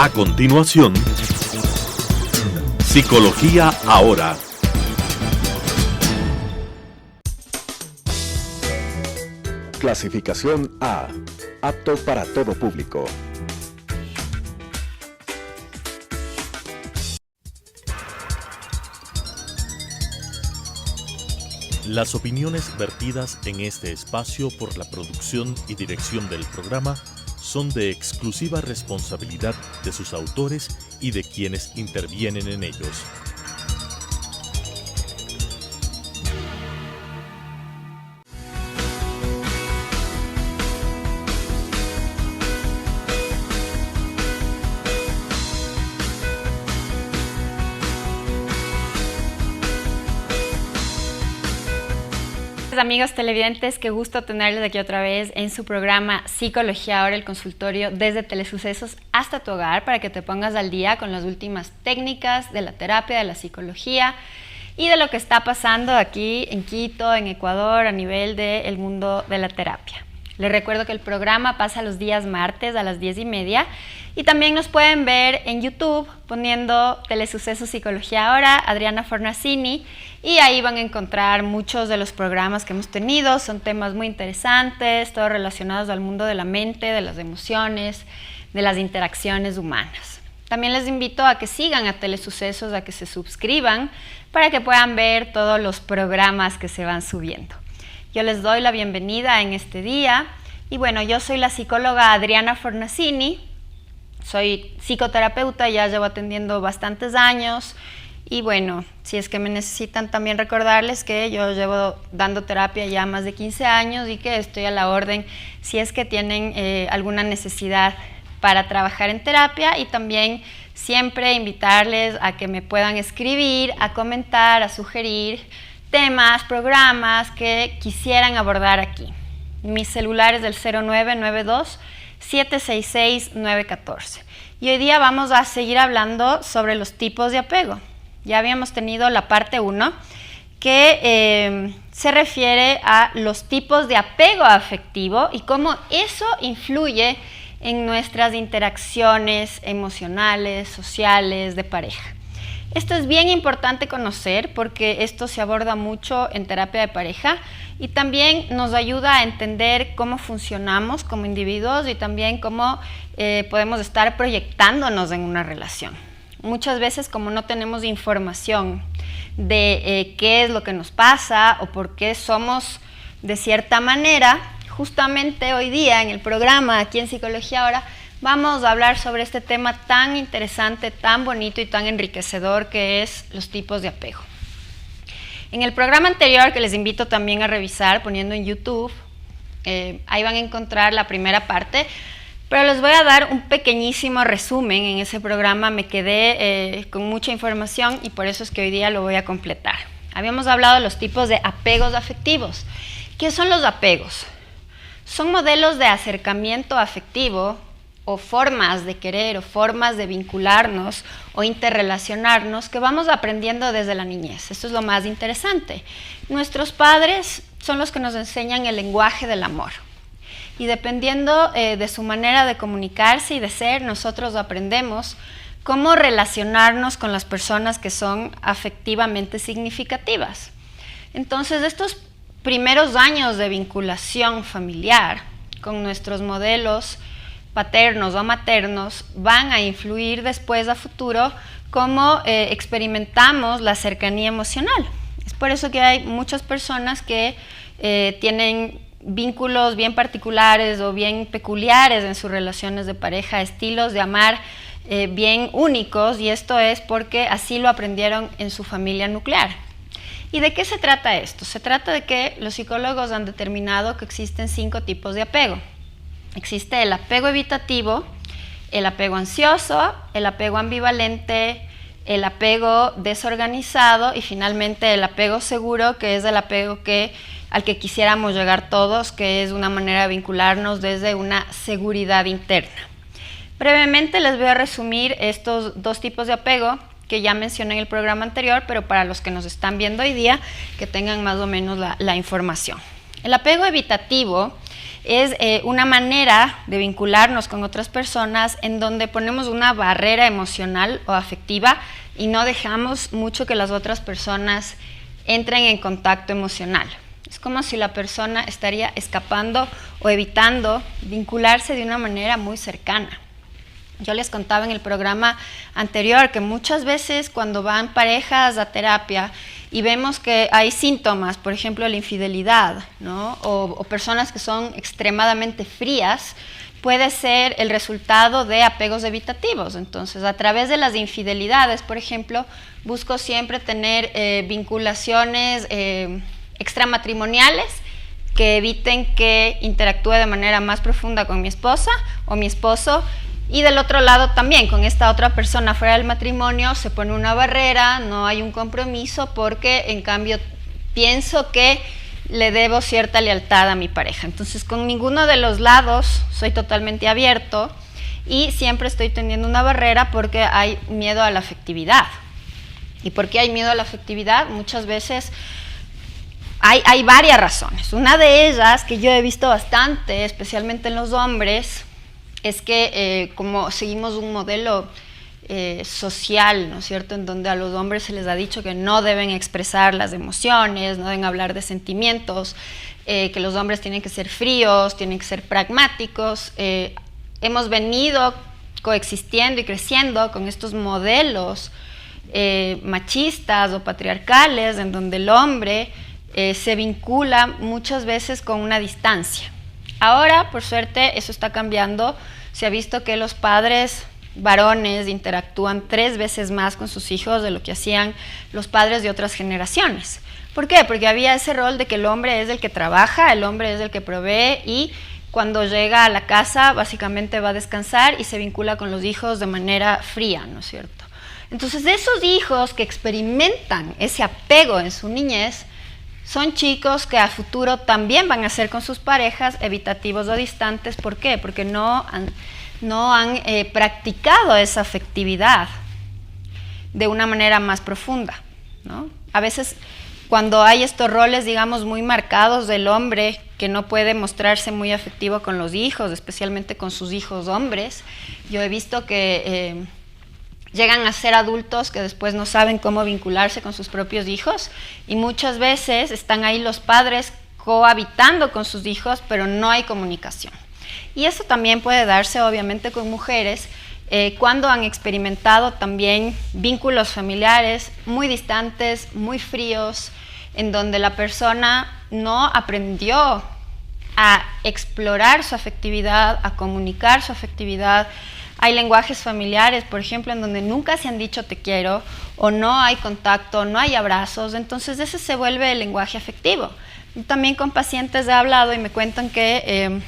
A continuación, Psicología Ahora. Clasificación A. Apto para todo público. Las opiniones vertidas en este espacio por la producción y dirección del programa son de exclusiva responsabilidad de sus autores y de quienes intervienen en ellos. Amigos televidentes, qué gusto tenerles aquí otra vez en su programa Psicología Ahora, el consultorio desde Telesucesos hasta tu hogar, para que te pongas al día con las últimas técnicas de la terapia, de la psicología y de lo que está pasando aquí en Quito, en Ecuador, a nivel del mundo de la terapia. Les recuerdo que el programa pasa los días martes a las 10:30 y también nos pueden ver en YouTube poniendo Telesucesos Psicología Ahora, Adriana Fornacini, y ahí van a encontrar muchos de los programas que hemos tenido. Son temas muy interesantes, todos relacionados al mundo de la mente, de las emociones, de las interacciones humanas. También les invito a que sigan a Telesucesos, a que se suscriban para que puedan ver todos los programas que se van subiendo. Yo les doy la bienvenida en este día y bueno, yo soy la psicóloga Adriana Fornacini, soy psicoterapeuta, ya llevo atendiendo bastantes años y bueno, si es que me necesitan también recordarles que yo llevo dando terapia ya más de 15 años y que estoy a la orden si es que tienen alguna necesidad para trabajar en terapia, y también siempre invitarles a que me puedan escribir, a comentar, a sugerir temas, programas que quisieran abordar aquí. Mi celular es del 0992-766-914. Y hoy día vamos a seguir hablando sobre los tipos de apego. Ya habíamos tenido la parte 1 que se refiere a los tipos de apego afectivo y cómo eso influye en nuestras interacciones emocionales, sociales, de pareja. Esto es bien importante conocer porque esto se aborda mucho en terapia de pareja y también nos ayuda a entender cómo funcionamos como individuos y también cómo podemos estar proyectándonos en una relación. Muchas veces, como no tenemos información de qué es lo que nos pasa o por qué somos de cierta manera, justamente hoy día en el programa aquí en Psicología Ahora vamos a hablar sobre este tema tan interesante, tan bonito y tan enriquecedor que es los tipos de apego. En el programa anterior, que les invito también a revisar poniendo en YouTube, ahí van a encontrar la primera parte, pero les voy a dar un pequeñísimo resumen. En ese programa me quedé con mucha información y por eso es que hoy día lo voy a completar. Habíamos hablado de los tipos de apegos afectivos. ¿Qué son los apegos? Son modelos de acercamiento afectivo o formas de querer o formas de vincularnos o interrelacionarnos que vamos aprendiendo desde la niñez. Esto es lo más interesante. Nuestros padres son los que nos enseñan el lenguaje del amor. Y dependiendo de su manera de comunicarse y de ser, nosotros aprendemos cómo relacionarnos con las personas que son afectivamente significativas. Entonces, estos primeros años de vinculación familiar con nuestros modelos paternos o maternos van a influir después a futuro cómo experimentamos la cercanía emocional. Es por eso que hay muchas personas que tienen vínculos bien particulares o bien peculiares en sus relaciones de pareja, estilos de amar bien únicos, y esto es porque así lo aprendieron en su familia nuclear. ¿Y de qué se trata esto? Se trata de que los psicólogos han determinado que existen 5 tipos de apego. Existe el apego evitativo, el apego ansioso, el apego ambivalente, el apego desorganizado y finalmente el apego seguro, que es el apego al que quisiéramos llegar todos, que es una manera de vincularnos desde una seguridad interna. Brevemente les voy a resumir estos 2 tipos de apego que ya mencioné en el programa anterior, pero para los que nos están viendo hoy día, que tengan más o menos la información. El apego evitativo es una manera de vincularnos con otras personas en donde ponemos una barrera emocional o afectiva y no dejamos mucho que las otras personas entren en contacto emocional. Es como si la persona estaría escapando o evitando vincularse de una manera muy cercana. Yo les contaba en el programa anterior que muchas veces cuando van parejas a terapia y vemos que hay síntomas, por ejemplo la infidelidad, ¿no? o personas que son extremadamente frías, puede ser el resultado de apegos evitativos. Entonces, a través de las infidelidades, por ejemplo, busco siempre tener vinculaciones extramatrimoniales que eviten que interactúe de manera más profunda con mi esposa o mi esposo. Y del otro lado también, con esta otra persona fuera del matrimonio, se pone una barrera, no hay un compromiso porque en cambio pienso que le debo cierta lealtad a mi pareja. Entonces con ninguno de los lados soy totalmente abierto y siempre estoy teniendo una barrera porque hay miedo a la afectividad. ¿Y por qué hay miedo a la afectividad? Muchas veces hay varias razones. Una de ellas, que yo he visto bastante, especialmente en los hombres, es que como seguimos un modelo social, ¿no es cierto?, en donde a los hombres se les ha dicho que no deben expresar las emociones, no deben hablar de sentimientos, que los hombres tienen que ser fríos, tienen que ser pragmáticos. Hemos venido coexistiendo y creciendo con estos modelos machistas o patriarcales en donde el hombre se vincula muchas veces con una distancia. Ahora, por suerte, eso está cambiando. Se ha visto que los padres varones interactúan 3 veces más con sus hijos de lo que hacían los padres de otras generaciones. ¿Por qué? Porque había ese rol de que el hombre es el que trabaja, el hombre es el que provee y cuando llega a la casa básicamente va a descansar y se vincula con los hijos de manera fría, ¿no es cierto? Entonces, esos hijos que experimentan ese apego en su niñez son chicos que a futuro también van a ser con sus parejas evitativos o distantes. ¿Por qué? Porque no han practicado esa afectividad de una manera más profunda, ¿no? A veces cuando hay estos roles, digamos, muy marcados del hombre que no puede mostrarse muy afectivo con los hijos, especialmente con sus hijos hombres, yo he visto que llegan a ser adultos que después no saben cómo vincularse con sus propios hijos y muchas veces están ahí los padres cohabitando con sus hijos, pero no hay comunicación. Y eso también puede darse obviamente con mujeres cuando han experimentado también vínculos familiares muy distantes, muy fríos, en donde la persona no aprendió a explorar su afectividad, a comunicar su afectividad. Hay lenguajes familiares, por ejemplo, en donde nunca se han dicho te quiero, o no hay contacto, no hay abrazos, entonces ese se vuelve el lenguaje afectivo. También con pacientes he hablado y me cuentan que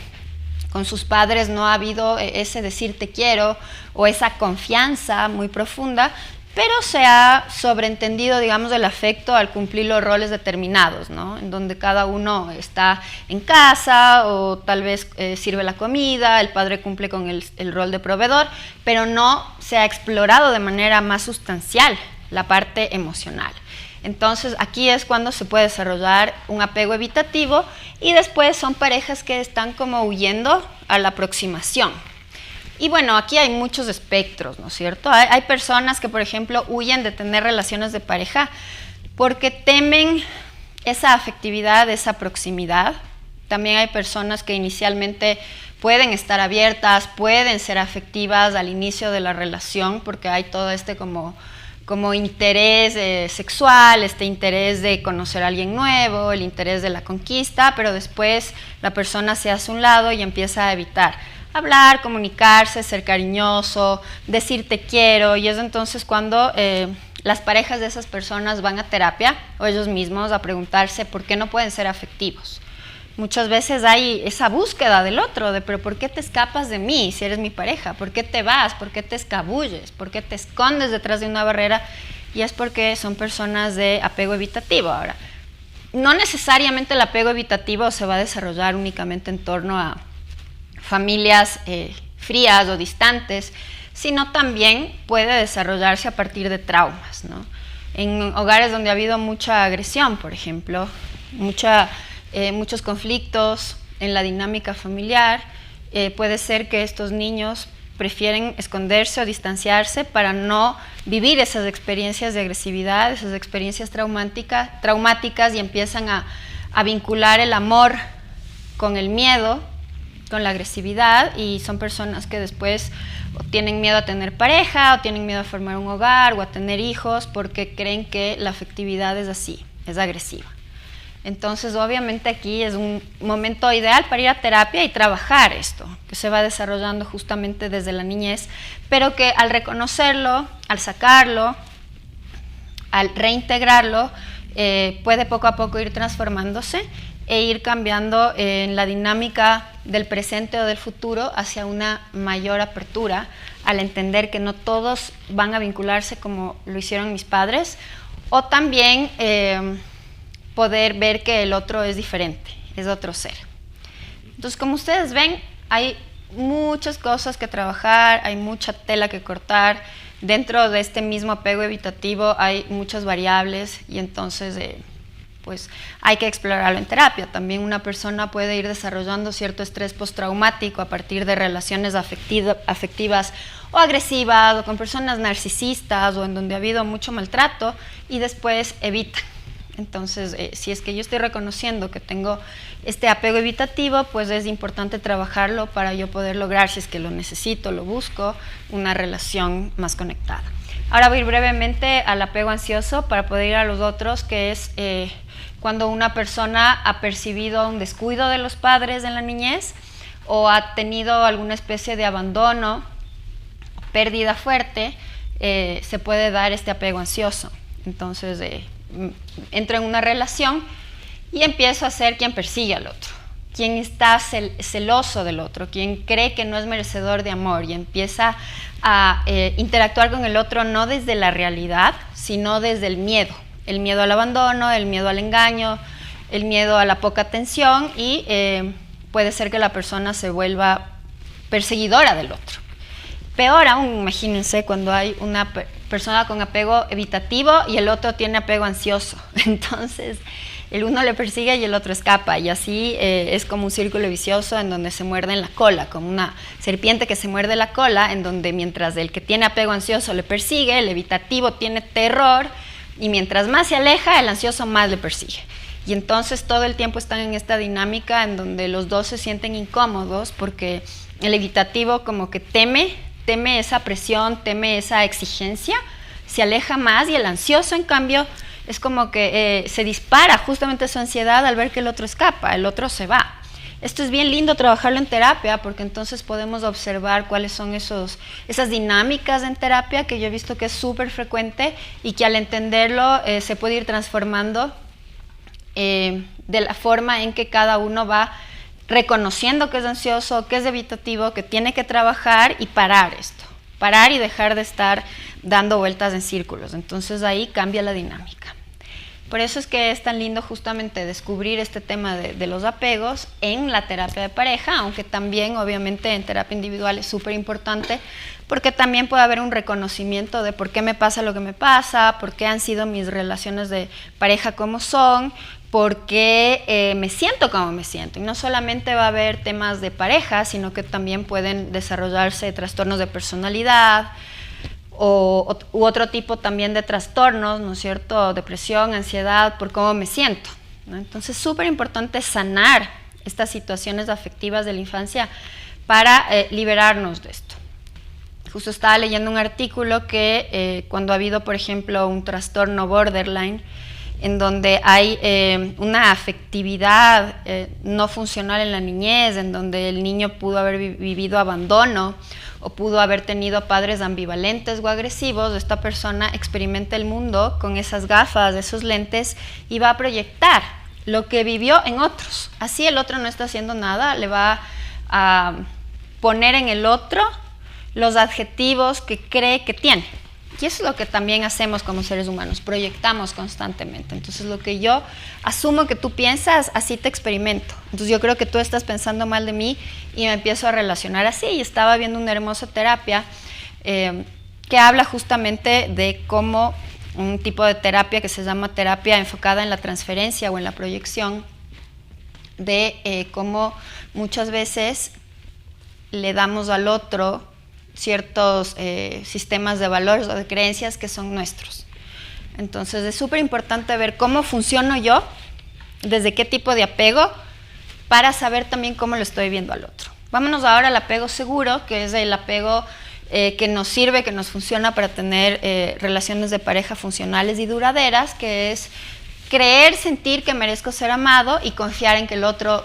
con sus padres no ha habido ese decir te quiero o esa confianza muy profunda, pero se ha sobreentendido, digamos, el afecto al cumplir los roles determinados, ¿no? En donde cada uno está en casa o tal vez sirve la comida, el padre cumple con el rol de proveedor, pero no se ha explorado de manera más sustancial la parte emocional. Entonces aquí es cuando se puede desarrollar un apego evitativo y después son parejas que están como huyendo a la aproximación. Y bueno, aquí hay muchos espectros, ¿no es cierto? Hay personas que, por ejemplo, huyen de tener relaciones de pareja porque temen esa afectividad, esa proximidad. También hay personas que inicialmente pueden estar abiertas, pueden ser afectivas al inicio de la relación porque hay todo este como interés sexual, este interés de conocer a alguien nuevo, el interés de la conquista, pero después la persona se hace a un lado y empieza a evitar hablar, comunicarse, ser cariñoso, decir te quiero, y es entonces cuando las parejas de esas personas van a terapia o ellos mismos a preguntarse por qué no pueden ser afectivos. Muchas veces hay esa búsqueda del otro, de pero ¿por qué te escapas de mí si eres mi pareja? ¿Por qué te vas? ¿Por qué te escabulles? ¿Por qué te escondes detrás de una barrera? Y es porque son personas de apego evitativo. Ahora, no necesariamente el apego evitativo se va a desarrollar únicamente en torno a familias frías o distantes, sino también puede desarrollarse a partir de traumas, ¿no? En hogares donde ha habido mucha agresión, por ejemplo, mucha muchos conflictos en la dinámica familiar. Puede ser que estos niños prefieren esconderse o distanciarse para no vivir esas experiencias de agresividad, esas experiencias traumáticas, y empiezan a vincular el amor con el miedo, con la agresividad, y son personas que después o tienen miedo a tener pareja, o tienen miedo a formar un hogar o a tener hijos, porque creen que la afectividad es así, es agresiva. Entonces, obviamente aquí es un momento ideal para ir a terapia y trabajar esto, que se va desarrollando justamente desde la niñez, pero que al reconocerlo, al sacarlo, al reintegrarlo, puede poco a poco ir transformándose e ir cambiando en la dinámica del presente o del futuro hacia una mayor apertura, al entender que no todos van a vincularse como lo hicieron mis padres, o también poder ver que el otro es diferente, es otro ser. Entonces, como ustedes ven, hay muchas cosas que trabajar, hay mucha tela que cortar. Dentro de este mismo apego evitativo hay muchas variables, y entonces pues hay que explorarlo en terapia. También una persona puede ir desarrollando cierto estrés postraumático a partir de relaciones afectivas o agresivas, o con personas narcisistas, o en donde ha habido mucho maltrato, y después evitan. Entonces, si es que yo estoy reconociendo que tengo este apego evitativo, pues es importante trabajarlo para yo poder lograr, si es que lo necesito, lo busco, una relación más conectada. Ahora voy a ir brevemente al apego ansioso para poder ir a los otros, que es cuando una persona ha percibido un descuido de los padres en la niñez, o ha tenido alguna especie de abandono, pérdida fuerte, se puede dar este apego ansioso. Entonces, entro en una relación y empiezo a ser quien persigue al otro, quien está celoso del otro, quien cree que no es merecedor de amor, y empieza a interactuar con el otro no desde la realidad, sino desde el miedo al abandono, el miedo al engaño, el miedo a la poca atención, y puede ser que la persona se vuelva perseguidora del otro. Peor aún, imagínense cuando hay una persona con apego evitativo y el otro tiene apego ansioso. Entonces, el uno le persigue y el otro escapa, y así es como un círculo vicioso en donde se muerden la cola, como una serpiente que se muerde la cola, en donde mientras el que tiene apego ansioso le persigue, el evitativo tiene terror, y mientras más se aleja, el ansioso más le persigue. Y entonces todo el tiempo están en esta dinámica en donde los dos se sienten incómodos, porque el evitativo como que teme esa presión, teme esa exigencia, se aleja más, y el ansioso, en cambio, es como que se dispara justamente su ansiedad al ver que el otro escapa, el otro se va. Esto es bien lindo trabajarlo en terapia, porque entonces podemos observar cuáles son esas dinámicas en terapia, que yo he visto que es súper frecuente, y que al entenderlo se puede ir transformando de la forma en que cada uno va reconociendo que es ansioso, que es evitativo, que tiene que trabajar y parar esto, parar y dejar de estar dando vueltas en círculos. Entonces ahí cambia la dinámica. Por eso es que es tan lindo justamente descubrir este tema de los apegos en la terapia de pareja, aunque también obviamente en terapia individual es súper importante, porque también puede haber un reconocimiento de por qué me pasa lo que me pasa, por qué han sido mis relaciones de pareja como son, por qué me siento como me siento. Y no solamente va a haber temas de pareja, sino que también pueden desarrollarse trastornos de personalidad, u otro tipo también de trastornos, ¿no es cierto? Depresión, ansiedad, por cómo me siento, ¿no? Entonces, súper importante sanar estas situaciones afectivas de la infancia para liberarnos de esto. Justo estaba leyendo un artículo que cuando ha habido, por ejemplo, un trastorno borderline, en donde hay una afectividad no funcional en la niñez, en donde el niño pudo haber vivido abandono, o pudo haber tenido padres ambivalentes o agresivos, esta persona experimenta el mundo con esas gafas, esos lentes, y va a proyectar lo que vivió en otros. Así el otro no está haciendo nada, le va a poner en el otro los adjetivos que cree que tiene. Y eso es lo que también hacemos como seres humanos, proyectamos constantemente. Entonces, lo que yo asumo que tú piensas, así te experimento. Entonces, yo creo que tú estás pensando mal de mí y me empiezo a relacionar así. Y estaba viendo una hermosa terapia que habla justamente de cómo un tipo de terapia que se llama terapia enfocada en la transferencia o en la proyección, de cómo muchas veces le damos al otro ciertos sistemas de valores o de creencias que son nuestros. Entonces es súper importante ver cómo funciono yo, desde qué tipo de apego, para saber también cómo lo estoy viendo al otro. Vámonos ahora al apego seguro, que es el apego que nos sirve, que nos funciona para tener relaciones de pareja funcionales y duraderas, que es creer, sentir que merezco ser amado y confiar en que el otro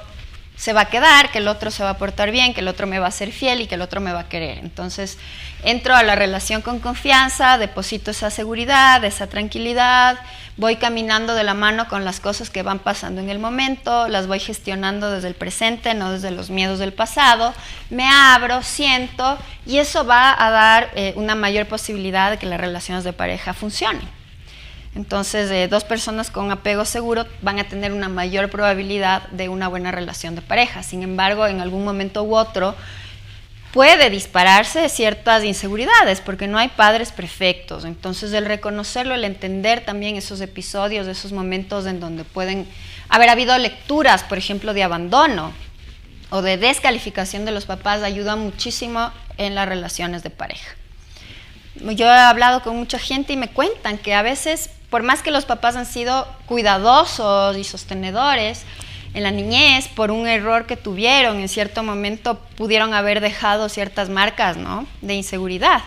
se va a quedar, que el otro se va a portar bien, que el otro me va a ser fiel y que el otro me va a querer. Entonces entro a la relación con confianza, deposito esa seguridad, esa tranquilidad, voy caminando de la mano con las cosas que van pasando en el momento, las voy gestionando desde el presente, no desde los miedos del pasado, me abro, siento, y eso va a dar una mayor posibilidad de que las relaciones de pareja funcionen. Entonces, dos personas con apego seguro van a tener una mayor probabilidad de una buena relación de pareja. Sin embargo, en algún momento u otro puede dispararse ciertas inseguridades, porque no hay padres perfectos. Entonces, el reconocerlo, el entender también esos episodios, esos momentos en donde pueden haber habido lecturas, por ejemplo, de abandono o de descalificación de los papás, ayuda muchísimo en las relaciones de pareja. Yo he hablado con mucha gente y me cuentan que a veces, por más que los papás han sido cuidadosos y sostenedores en la niñez, por un error que tuvieron en cierto momento, pudieron haber dejado ciertas marcas, ¿no?, de inseguridad.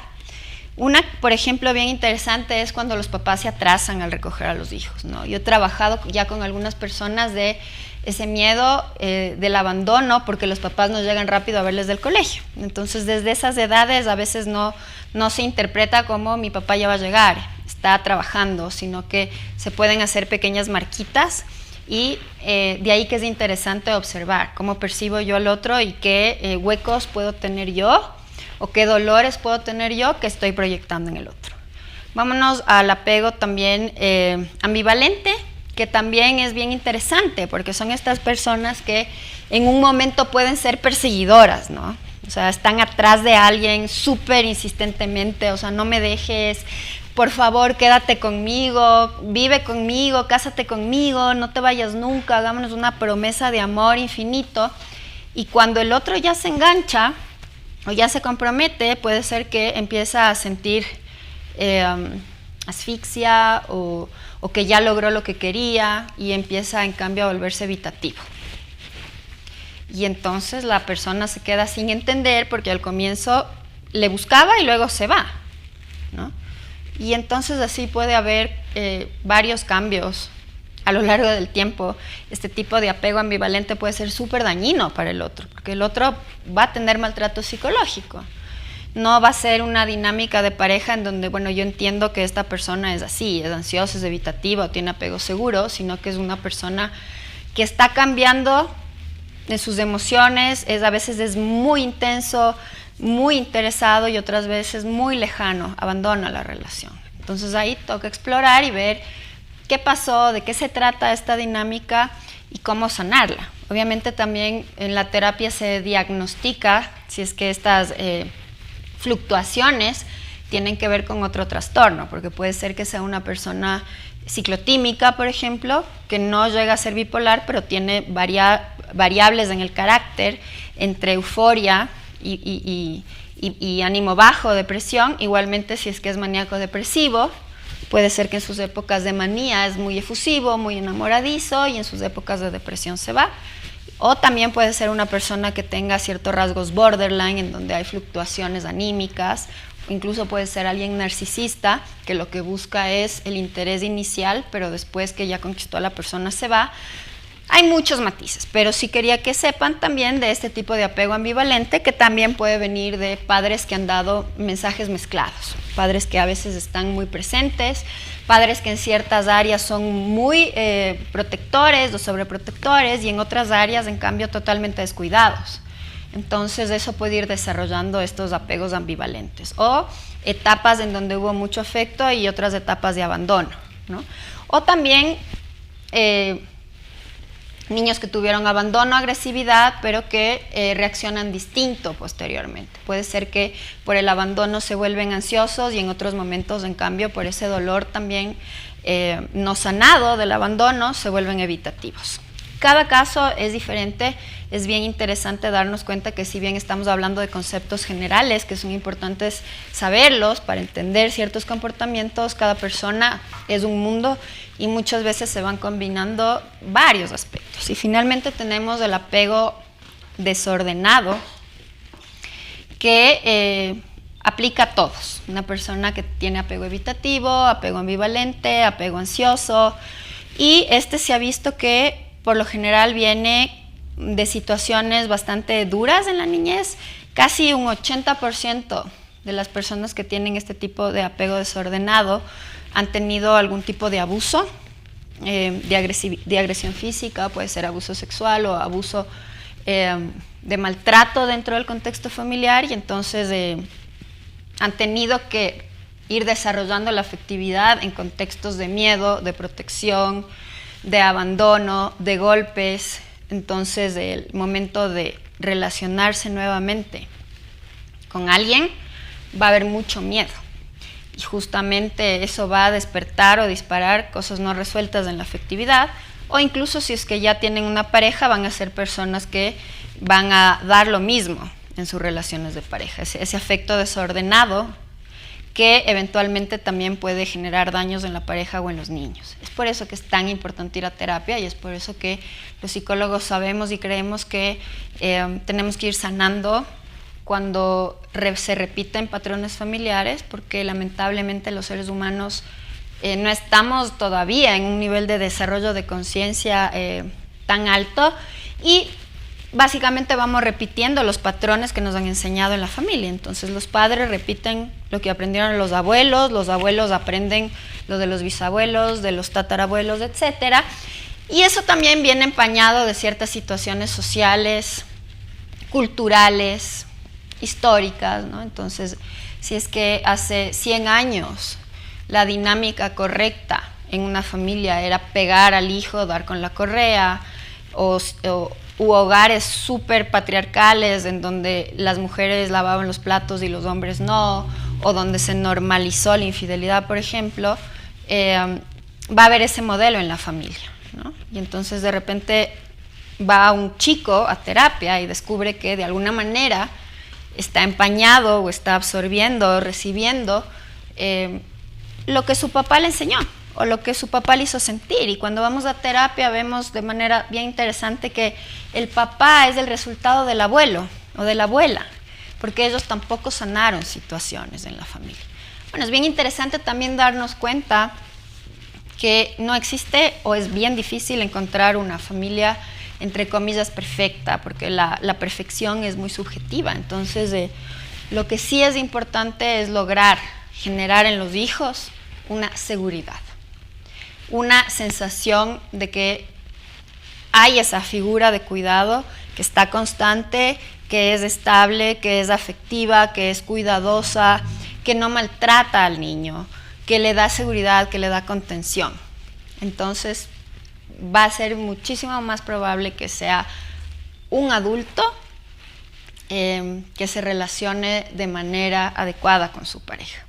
Una, por ejemplo, bien interesante es cuando los papás se atrasan al recoger a los hijos, ¿no? Yo he trabajado ya con algunas personas de ese miedo del abandono, porque los papás no llegan rápido a verles del colegio. Entonces, desde esas edades a veces no se interpreta como mi papá ya va a llegar, está trabajando, sino que se pueden hacer pequeñas marquitas y de ahí que es interesante observar cómo percibo yo al otro y qué huecos puedo tener yo o qué dolores puedo tener yo que estoy proyectando en el otro. Vámonos al apego también ambivalente, que también es bien interesante, porque son estas personas que en un momento pueden ser perseguidoras, ¿no? O sea, están atrás de alguien súper insistentemente, o sea, no me dejes, por favor, quédate conmigo, vive conmigo, cásate conmigo, no te vayas nunca, hagámonos una promesa de amor infinito. Y cuando el otro ya se engancha o ya se compromete, puede ser que empieza a sentir asfixia o que ya logró lo que quería y empieza en cambio a volverse evitativo. Y entonces la persona se queda sin entender porque al comienzo le buscaba y luego se va, ¿no? Y entonces así puede haber varios cambios a lo largo del tiempo. Este tipo de apego ambivalente puede ser súper dañino para el otro, porque el otro va a tener maltrato psicológico. No va a ser una dinámica de pareja en donde, bueno, yo entiendo que esta persona es así, es ansiosa, es evitativa, tiene apego seguro, sino que es una persona que está cambiando en sus emociones, a veces es muy intenso, muy interesado y otras veces muy lejano, abandona la relación. Entonces ahí toca explorar y ver qué pasó, de qué se trata esta dinámica y cómo sanarla. Obviamente también en la terapia se diagnostica si es que estas fluctuaciones tienen que ver con otro trastorno, porque puede ser que sea una persona ciclotímica, por ejemplo, que no llega a ser bipolar, pero tiene variables en el carácter entre euforia y ánimo bajo, depresión. Igualmente, si es que es maníaco depresivo, puede ser que en sus épocas de manía es muy efusivo, muy enamoradizo y en sus épocas de depresión se va. O también puede ser una persona que tenga ciertos rasgos borderline, en donde hay fluctuaciones anímicas. Incluso puede ser alguien narcisista, que lo que busca es el interés inicial, pero después que ya conquistó a la persona se va. Hay muchos matices, pero sí quería que sepan también de este tipo de apego ambivalente, que también puede venir de padres que han dado mensajes mezclados. Padres que a veces están muy presentes, padres que en ciertas áreas son muy protectores o sobreprotectores y en otras áreas, en cambio, totalmente descuidados. Entonces eso puede ir desarrollando estos apegos ambivalentes o etapas en donde hubo mucho afecto y otras etapas de abandono, ¿no? O también niños que tuvieron abandono, agresividad, pero que reaccionan distinto posteriormente. Puede ser que por el abandono se vuelven ansiosos y en otros momentos, en cambio, por ese dolor también no sanado del abandono, se vuelven evitativos. Cada caso es diferente. Es bien interesante darnos cuenta que si bien estamos hablando de conceptos generales que son importantes saberlos para entender ciertos comportamientos, cada persona es un mundo y muchas veces se van combinando varios aspectos. Y finalmente tenemos el apego desordenado, que aplica a todos. Una persona que tiene apego evitativo, apego ambivalente, apego ansioso, y este se ha visto que por lo general viene de situaciones bastante duras en la niñez. Casi un 80% de las personas que tienen este tipo de apego desordenado han tenido algún tipo de abuso, de agresión física, puede ser abuso sexual o abuso de maltrato dentro del contexto familiar, y entonces han tenido que ir desarrollando la afectividad en contextos de miedo, de protección, de abandono, de golpes. Entonces el momento de relacionarse nuevamente con alguien va a haber mucho miedo, y justamente eso va a despertar o disparar cosas no resueltas en la afectividad, o incluso si es que ya tienen una pareja, van a ser personas que van a dar lo mismo en sus relaciones de pareja, ese afecto desordenado que eventualmente también puede generar daños en la pareja o en los niños. Es por eso que es tan importante ir a terapia, y es por eso que los psicólogos sabemos y creemos que tenemos que ir sanando cuando se repiten patrones familiares, porque lamentablemente los seres humanos no estamos todavía en un nivel de desarrollo de conciencia tan alto, y básicamente vamos repitiendo los patrones que nos han enseñado en la familia. Entonces los padres repiten lo que aprendieron los abuelos aprenden lo de los bisabuelos, de los tatarabuelos, etc. Y eso también viene empañado de ciertas situaciones sociales, culturales, históricas, ¿no? Entonces, si es que hace 100 años la dinámica correcta en una familia era pegar al hijo, dar con la correa, u hogares súper patriarcales en donde las mujeres lavaban los platos y los hombres no, o donde se normalizó la infidelidad, por ejemplo, va a haber ese modelo en la familia, ¿no? Y entonces de repente va un chico a terapia y descubre que de alguna manera está empañado o está absorbiendo o recibiendo lo que su papá le enseñó o lo que su papá le hizo sentir. Y cuando vamos a terapia vemos de manera bien interesante que el papá es el resultado del abuelo o de la abuela, porque ellos tampoco sanaron situaciones en la familia. Bueno, es bien interesante también darnos cuenta que no existe, o es bien difícil encontrar una familia entre comillas perfecta, porque la perfección es muy subjetiva. Entonces lo que sí es importante es lograr generar en los hijos una seguridad, una sensación de que hay esa figura de cuidado que está constante, que es estable, que es afectiva, que es cuidadosa, que no maltrata al niño, que le da seguridad, que le da contención. Entonces va a ser muchísimo más probable que sea un adulto que se relacione de manera adecuada con su pareja.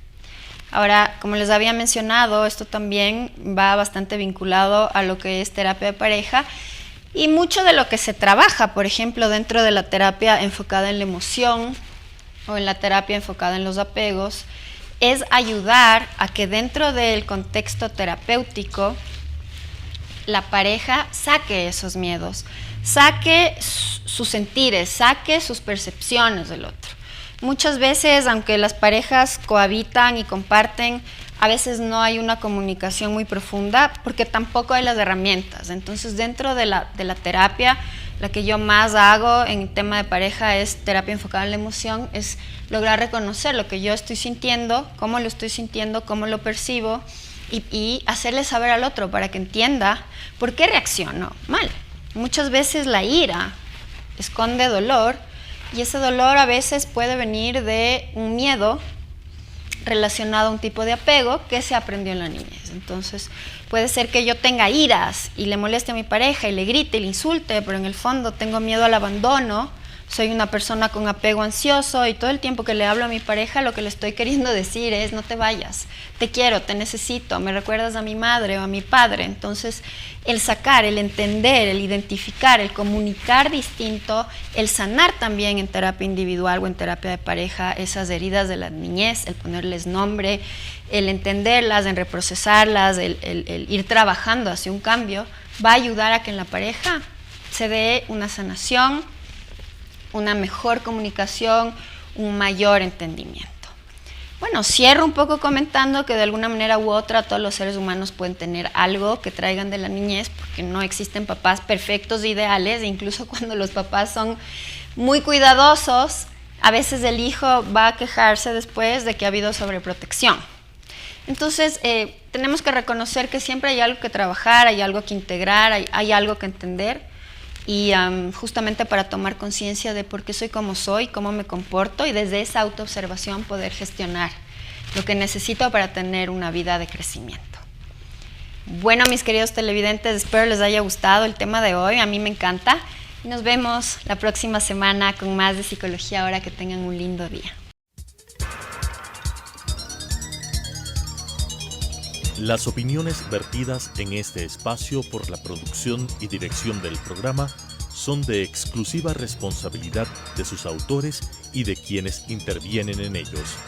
Ahora, como les había mencionado, esto también va bastante vinculado a lo que es terapia de pareja, y mucho de lo que se trabaja, por ejemplo, dentro de la terapia enfocada en la emoción o en la terapia enfocada en los apegos, es ayudar a que dentro del contexto terapéutico la pareja saque esos miedos, saque sus sentires, saque sus percepciones del otro. Muchas veces, aunque las parejas cohabitan y comparten, a veces no hay una comunicación muy profunda porque tampoco hay las herramientas. Entonces, dentro de la terapia, la que yo más hago en tema de pareja es terapia enfocada en la emoción, es lograr reconocer lo que yo estoy sintiendo, cómo lo estoy sintiendo, cómo lo percibo, y hacerle saber al otro para que entienda por qué reacciono mal. Muchas veces la ira esconde dolor, y ese dolor a veces puede venir de un miedo relacionado a un tipo de apego que se aprendió en la niñez. Entonces puede ser que yo tenga iras y le moleste a mi pareja y le grite y le insulte, pero en el fondo tengo miedo al abandono, soy una persona con apego ansioso y todo el tiempo que le hablo a mi pareja lo que le estoy queriendo decir es no te vayas, te quiero, te necesito, me recuerdas a mi madre o a mi padre. Entonces el sacar, el entender, el identificar, el comunicar distinto, el sanar también en terapia individual o en terapia de pareja esas heridas de la niñez, el ponerles nombre, el entenderlas, en reprocesarlas, el ir trabajando hacia un cambio, va a ayudar a que en la pareja se dé una sanación, una mejor comunicación, un mayor entendimiento. Bueno, cierro un poco comentando que de alguna manera u otra todos los seres humanos pueden tener algo que traigan de la niñez, porque no existen papás perfectos e ideales, e incluso cuando los papás son muy cuidadosos, a veces el hijo va a quejarse después de que ha habido sobreprotección. Entonces, tenemos que reconocer que siempre hay algo que trabajar, hay algo que integrar, hay algo que entender, y justamente para tomar conciencia de por qué soy como soy, cómo me comporto, y desde esa autoobservación poder gestionar lo que necesito para tener una vida de crecimiento. Bueno, mis queridos televidentes, espero les haya gustado el tema de hoy, a mí me encanta, y nos vemos la próxima semana con más de Psicología Ahora. Que tengan un lindo día. Las opiniones vertidas en este espacio por la producción y dirección del programa son de exclusiva responsabilidad de sus autores y de quienes intervienen en ellos.